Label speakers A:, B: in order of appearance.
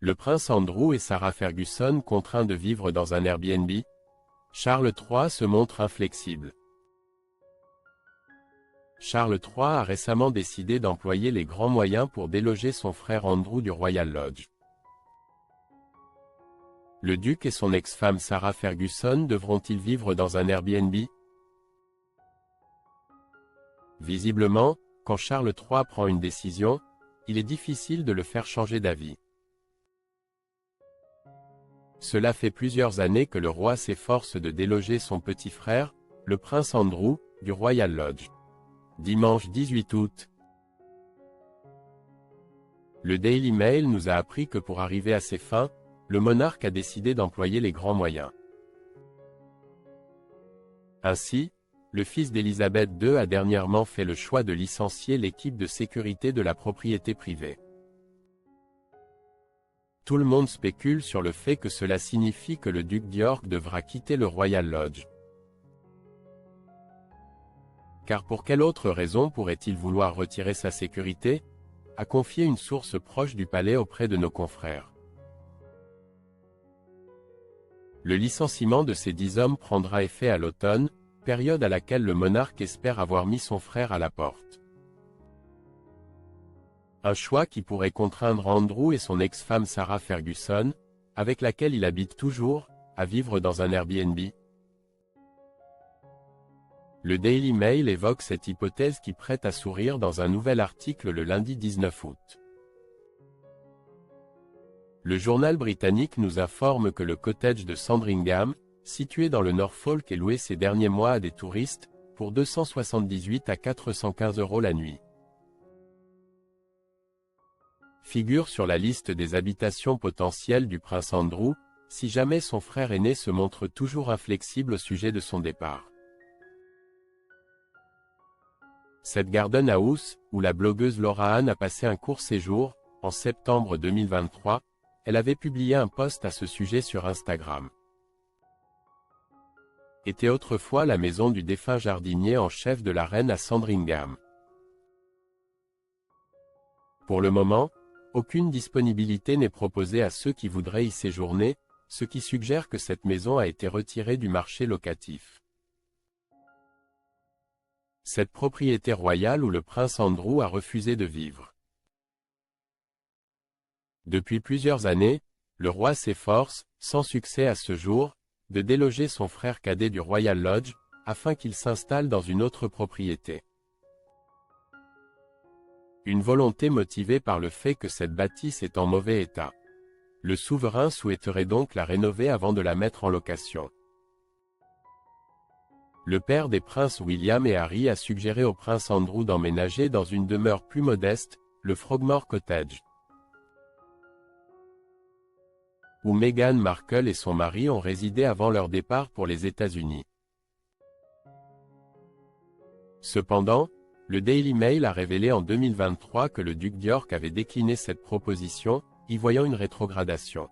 A: Le prince Andrew et Sarah Ferguson contraints de vivre dans un Airbnb. Charles III se montre inflexible. Charles III a récemment décidé d'employer les grands moyens pour déloger son frère Andrew du Royal Lodge. Le duc et son ex-femme Sarah Ferguson devront-ils vivre dans un Airbnb? Visiblement, quand Charles III prend une décision, il est difficile de le faire changer d'avis. Cela fait plusieurs années que le roi s'efforce de déloger son petit frère, le prince Andrew, du Royal Lodge. Dimanche 18 août. Le Daily Mail nous a appris que pour arriver à ses fins, le monarque a décidé d'employer les grands moyens. Ainsi, le fils d'Élisabeth II a dernièrement fait le choix de licencier l'équipe de sécurité de la propriété privée. Tout le monde spécule sur le fait que cela signifie que le duc d'York devra quitter le Royal Lodge. Car pour quelle autre raison pourrait-il vouloir retirer sa sécurité? A confié une source proche du palais auprès de nos confrères. Le licenciement de ces 10 hommes prendra effet à l'automne, période à laquelle le monarque espère avoir mis son frère à la porte. Un choix qui pourrait contraindre Andrew et son ex-femme Sarah Ferguson, avec laquelle il habite toujours, à vivre dans un Airbnb. Le Daily Mail évoque cette hypothèse qui prête à sourire dans un nouvel article le lundi 19 août. Le journal britannique nous informe que le cottage de Sandringham, situé dans le Norfolk, est loué ces derniers mois à des touristes, pour 278 à 415 € la nuit. Figure sur la liste des habitations potentielles du prince Andrew, si jamais son frère aîné se montre toujours inflexible au sujet de son départ. Cette Garden House, où la blogueuse Laura Ann a passé un court séjour, en septembre 2023, elle avait publié un post à ce sujet sur Instagram. Était autrefois la maison du défunt jardinier en chef de la reine à Sandringham. Pour le moment, aucune disponibilité n'est proposée à ceux qui voudraient y séjourner, ce qui suggère que cette maison a été retirée du marché locatif. Cette propriété royale où le prince Andrew a refusé de vivre. Depuis plusieurs années, le roi s'efforce, sans succès à ce jour, de déloger son frère cadet du Royal Lodge, afin qu'il s'installe dans une autre propriété. Une volonté motivée par le fait que cette bâtisse est en mauvais état. Le souverain souhaiterait donc la rénover avant de la mettre en location. Le père des princes William et Harry a suggéré au prince Andrew d'emménager dans une demeure plus modeste, le Frogmore Cottage, où Meghan Markle et son mari ont résidé avant leur départ pour les États-Unis. Cependant, le Daily Mail a révélé en 2023 que le duc d'York avait décliné cette proposition, y voyant une rétrogradation.